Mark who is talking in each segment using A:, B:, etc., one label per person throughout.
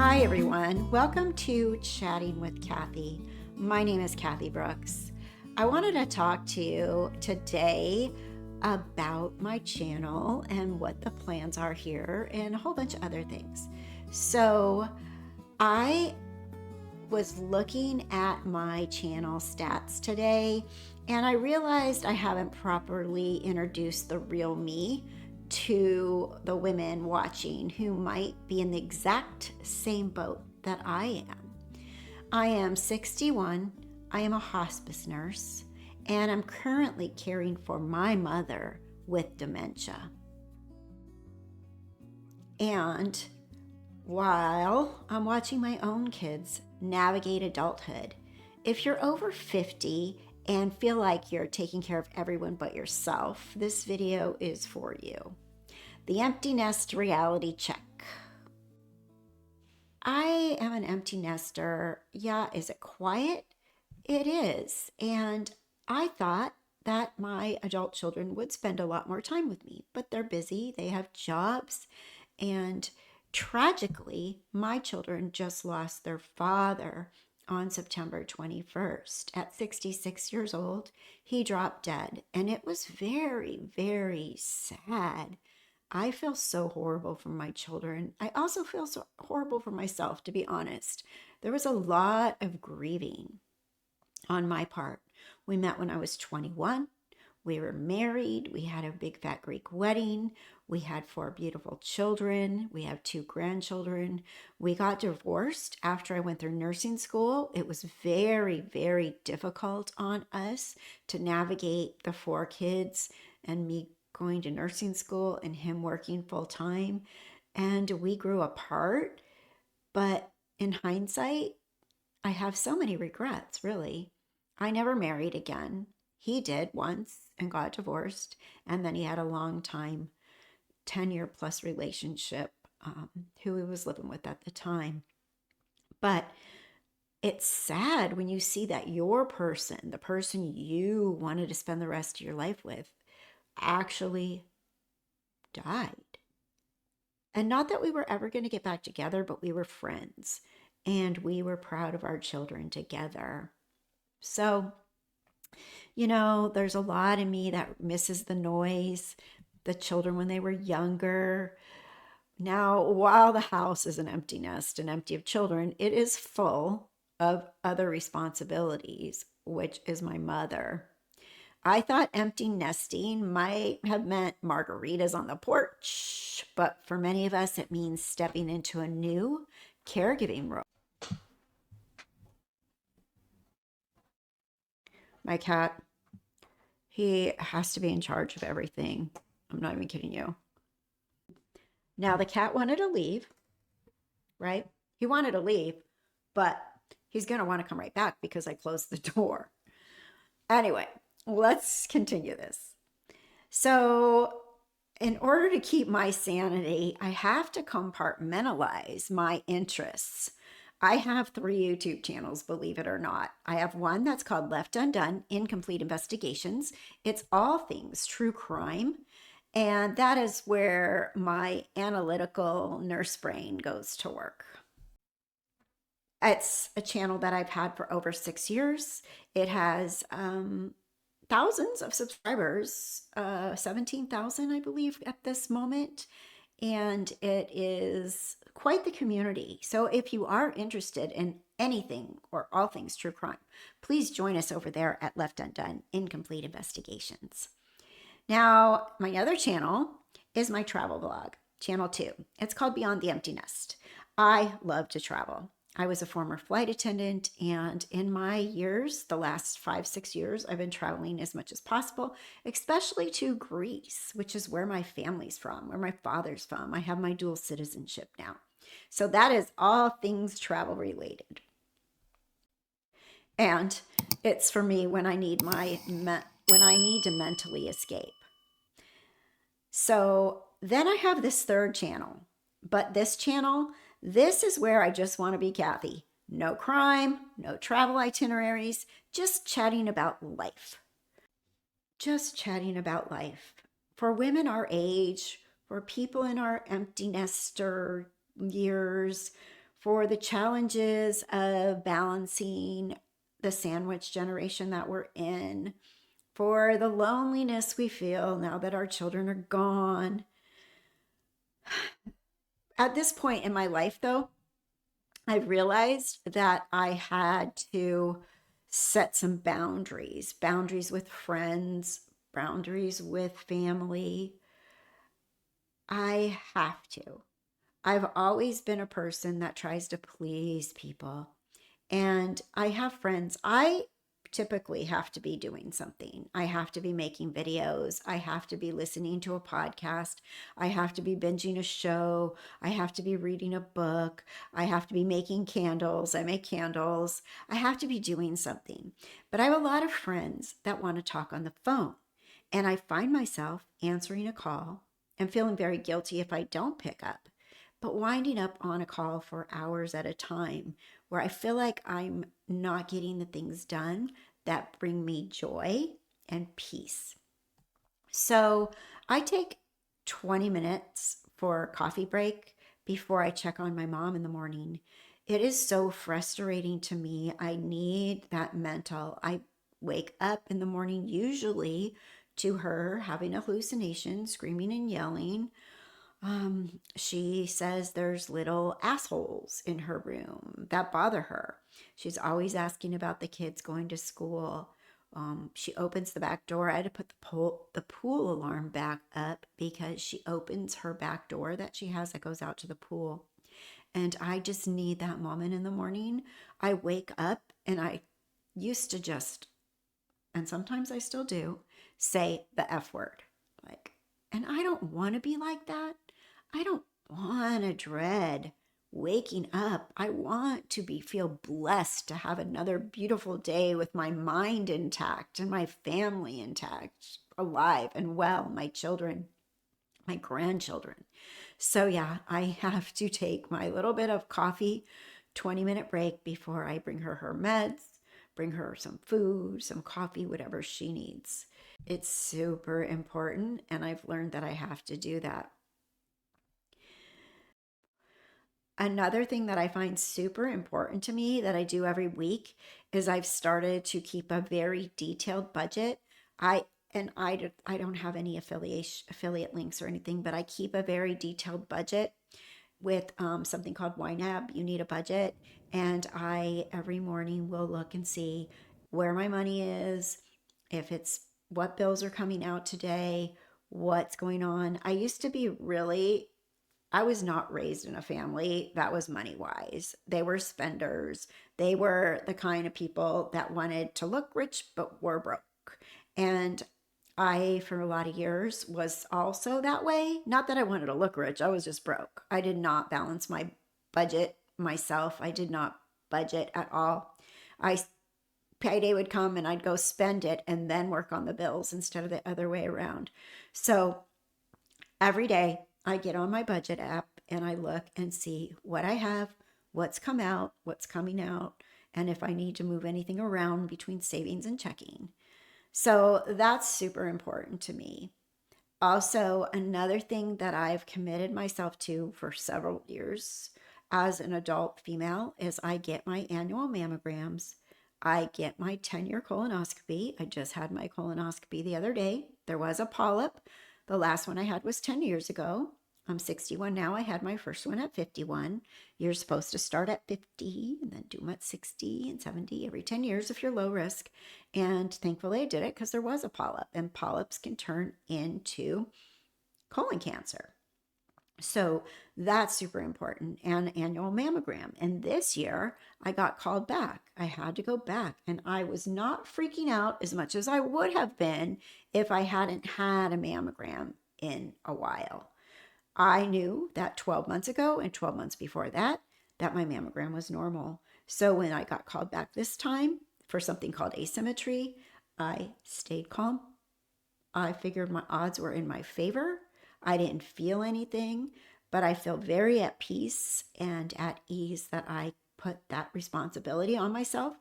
A: Hi, everyone. Welcome to Chatting with Kathy. My name is Kathy Brooks. I wanted to talk to you today about my channel and what the plans are here and a whole bunch of other things. So, I was looking at my channel stats today and I realized I haven't properly introduced the real me to the women watching who might be in the exact same boat that I am. I am 61, I am a hospice nurse, and I'm currently caring for my mother with dementia. And while I'm watching my own kids navigate adulthood, if you're over 50 and feel like you're taking care of everyone but yourself, this video is for you. The empty nest reality check. I am an empty nester. Yeah, is it quiet? It is. And I thought that my adult children would spend a lot more time with me, but they're busy, they have jobs, and tragically, my children just lost their father on September 21st. At 66 years old, he dropped dead, and it was very, very sad. I feel so horrible for my children. I also feel so horrible for myself, to be honest. There was a lot of grieving on my part. We met when I was 21. We were married. We had a big fat Greek wedding. We had 4 beautiful children. We have 2 grandchildren. We got divorced after I went through nursing school. It was very, very difficult on us to navigate the 4 kids and me going to nursing school and him working full time. And we grew apart. But in hindsight, I have so many regrets, really. I never married again. He did once and got divorced. And then he had a long time, 10-year plus relationship, who he was living with at the time. But it's sad when you see that your person, the person you wanted to spend the rest of your life with, actually died. And not that we were ever going to get back together, but we were friends and we were proud of our children together. So, there's a lot in me that misses the noise, the children when they were younger. Now, while the house is an empty nest and empty of children, it is full of other responsibilities, which is my mother. I thought empty nesting might have meant margaritas on the porch, but for many of us, it means stepping into a new caregiving role. My cat, he has to be in charge of everything. I'm not even kidding you. Now, the cat wanted to leave, right? He wanted to leave, but he's going to want to come right back because I closed the door. Anyway, let's continue this. So, in order to keep my sanity, I have to compartmentalize my interests. I have 3 YouTube channels, believe it or not. I have one that's called Left Undone, Incomplete Investigations. It's all things true crime. And that is where my analytical nurse brain goes to work. It's a channel that I've had for over 6 years. It has thousands of subscribers, 17,000, I believe, at this moment. And it is quite the community. So if you are interested in anything or all things true crime, please join us over there at Left Undone, Incomplete Investigations. Now, my other channel is my travel blog, channel 2. It's called Beyond the Empty Nest. I love to travel. I was a former flight attendant, and in my years, the last 5-6 years, I've been traveling as much as possible, especially to Greece, which is where my family's from, where my father's from. I have my dual citizenship now. So that is all things travel related. And it's for me when I need to mentally escape. So then I have this third channel, but this is where I just want to be Kathy. No crime, no travel itineraries, just chatting about life. Just chatting about life. For women our age, for people in our empty nester years, for the challenges of balancing the sandwich generation that we're in, for the loneliness we feel now that our children are gone. At this point in my life, though, I realized that I had to set some boundaries with friends, boundaries with family. I have to. I've always been a person that tries to please people. And I have friends. I typically have to be doing something. I have to be making videos. I have to be listening to a podcast. I have to be binging a show. I have to be reading a book. I have to be making candles. I make candles. I have to be doing something. But I have a lot of friends that want to talk on the phone. And I find myself answering a call and feeling very guilty if I don't pick up, but winding up on a call for hours at a time where I feel like I'm not getting the things done that bring me joy and peace. So I take 20 minutes for a coffee break before I check on my mom in the morning. It is so frustrating to me. I need that mental. I wake up in the morning usually to her having a hallucination, screaming and yelling. She says there's little assholes in her room that bother her. She's always asking about the kids going to school. She opens the back door. I had to put the pool alarm back up because she opens her back door that she has that goes out to the pool. And I just need that moment in the morning. I wake up and I used to just, and sometimes I still do, say the F word. Like, and I don't want to be like that. I don't want to dread waking up. I want to feel blessed to have another beautiful day with my mind intact and my family intact, alive and well, my children, my grandchildren. So yeah, I have to take my little bit of coffee, 20-minute break before I bring her meds, bring her some food, some coffee, whatever she needs. It's super important, and I've learned that I have to do that. Another thing that I find super important to me that I do every week is I've started to keep a very detailed budget. I don't have any affiliate links or anything, but I keep a very detailed budget with something called YNAB. You need a budget, and I every morning will look and see where my money is, if it's what bills are coming out today, what's going on. I was not raised in a family that was money wise. They were spenders. They were the kind of people that wanted to look rich but were broke. And I, for a lot of years, was also that way. Not that I wanted to look rich, I was just broke. I did not balance my budget myself. I did not budget at all. I Payday would come and I'd go spend it and then work on the bills instead of the other way around. So every day I get on my budget app and I look and see what I have, what's come out, what's coming out, and if I need to move anything around between savings and checking. So that's super important to me. Also, another thing that I've committed myself to for several years as an adult female is I get my annual mammograms. I get my 10-year colonoscopy. I just had my colonoscopy the other day. There was a polyp. The last one I had was 10 years ago. I'm 61 now. I had my first one at 51. You're supposed to start at 50 and then do them at 60 and 70 every 10 years if you're low risk. And thankfully I did it because there was a polyp, and polyps can turn into colon cancer. So that's super important. And annual mammogram. And this year I got called back. I had to go back, and I was not freaking out as much as I would have been if I hadn't had a mammogram in a while. I knew that 12 months ago and 12 months before that, that my mammogram was normal. So when I got called back this time for something called asymmetry, I stayed calm. I figured my odds were in my favor. I didn't feel anything, but I feel very at peace and at ease that I put that responsibility on myself.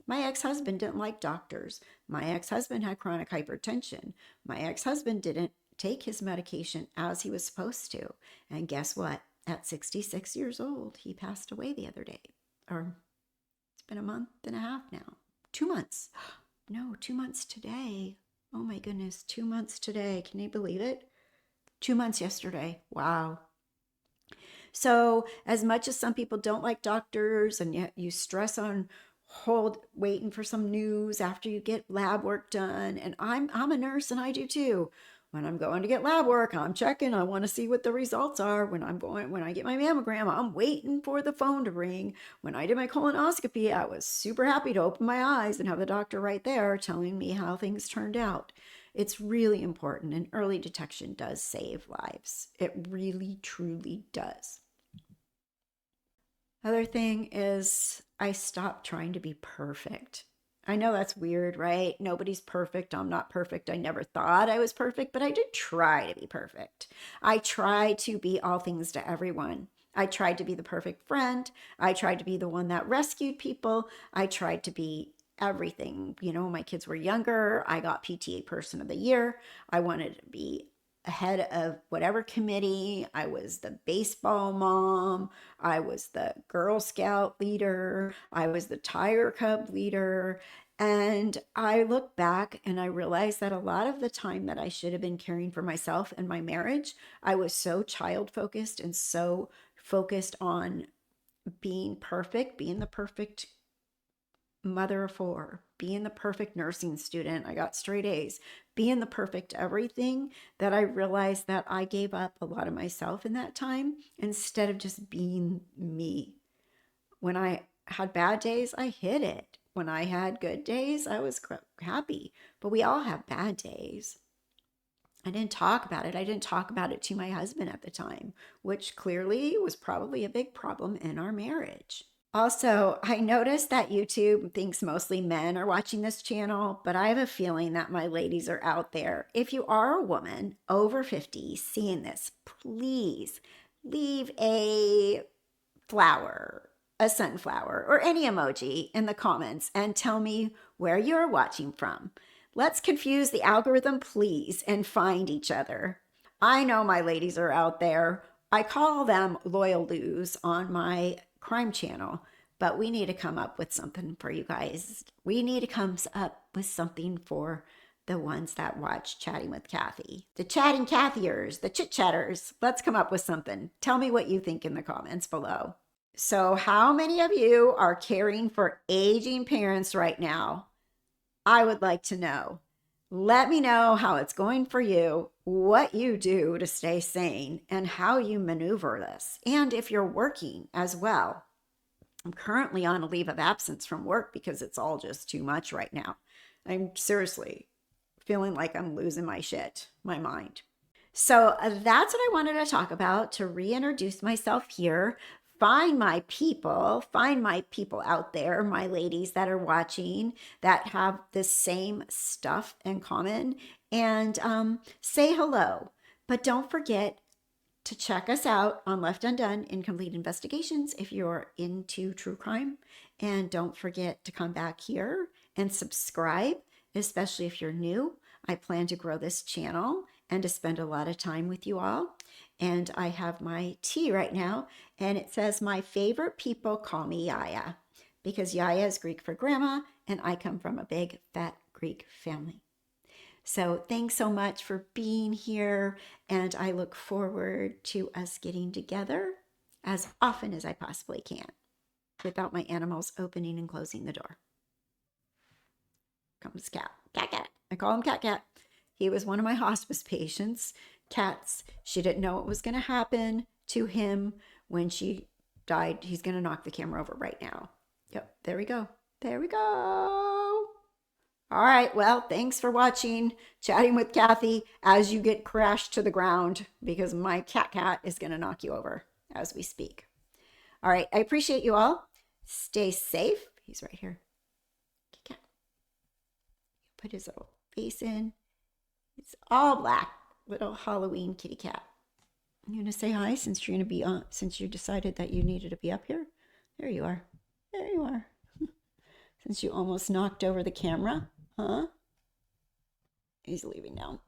A: My ex husband didn't like doctors. My ex husband had chronic hypertension. My ex husband didn't take his medication as he was supposed to. And guess what? at 66 years old. He passed away the other day. Or it's been a month and a half now. 2 months. No, 2 months today. Oh my goodness, 2 months today. Can you believe it? 2 months yesterday. Wow. So, as much as some people don't like doctors and yet you stress on waiting for some news after you get lab work done, and I'm a nurse and I do too. When I'm going to get lab work, I'm checking. I want to see what the results are. When I get my mammogram, I'm waiting for the phone to ring. When I did my colonoscopy, I was super happy to open my eyes and have the doctor right there telling me how things turned out. It's really important, and early detection does save lives. It really, truly does. Other thing is, I stopped trying to be perfect. I know that's weird, right? Nobody's perfect. I'm not perfect. I never thought I was perfect, but I did try to be perfect. I tried to be all things to everyone. I tried to be the perfect friend. I tried to be the one that rescued people. I tried to be everything. My kids were younger. I got PTA Person of the Year. I wanted to be head of whatever committee. I was the baseball mom. I was the Girl Scout leader. I was the Tiger Cub leader. And I look back and I realize that a lot of the time that I should have been caring for myself and my marriage, I was so child focused and so focused on being perfect, being the perfect mother of four, being the perfect nursing student. I got straight A's, being the perfect everything, that I realized that I gave up a lot of myself in that time instead of just being me. When I had bad days, I hid it. When I had good days, I was happy. But we all have bad days. I didn't talk about it. I didn't talk about it to my husband at the time, which clearly was probably a big problem in our marriage. Also, I noticed that YouTube thinks mostly men are watching this channel, but I have a feeling that my ladies are out there. If you are a woman over 50 seeing this, please leave a flower, a sunflower, or any emoji in the comments and tell me where you're watching from. Let's confuse the algorithm, please, and find each other. I know my ladies are out there. I call them loyal loos on my crime channel, but we need to come up with something for you guys. We need to come up with something for the ones that watch Chatting with Kathy. The chatting Kathyers, the chit chatters. Let's come up with something. Tell me what you think in the comments below. So, how many of you are caring for aging parents right now? I would like to know. Let me know how it's going for you, what you do to stay sane, and how you maneuver this. And if you're working as well. I'm currently on a leave of absence from work because it's all just too much right now. I'm seriously feeling like I'm losing my shit, my mind. So that's what I wanted to talk about, to reintroduce myself here. Find my people out there, my ladies that are watching that have the same stuff in common, and say hello. But don't forget to check us out on Left Undone Incomplete Investigations if you're into true crime. And don't forget to come back here and subscribe, especially if you're new. I plan to grow this channel and to spend a lot of time with you all. And I have my tea right now, and it says, my favorite people call me Yaya, because Yaya is Greek for grandma, and I come from a big, fat Greek family. So thanks so much for being here, and I look forward to us getting together as often as I possibly can without my animals opening and closing the door. Comes Cat. Cat, Cat. I call him Cat, Cat. He was one of my hospice patients. Cats, she didn't know what was going to happen to him when she died. He's going to knock the camera over right now. Yep, there we go. There we go. All right, well, thanks for watching Chatting with Kathy as you get crashed to the ground, because my cat is going to knock you over as we speak. All right, I appreciate you all. Stay safe. He's right here. Cat. Put his little face in. It's all black, little Halloween kitty cat. You going to say hi since you're going to be on, since you decided that you needed to be up here? There you are. There you are. Since you almost knocked over the camera. Huh? He's leaving now.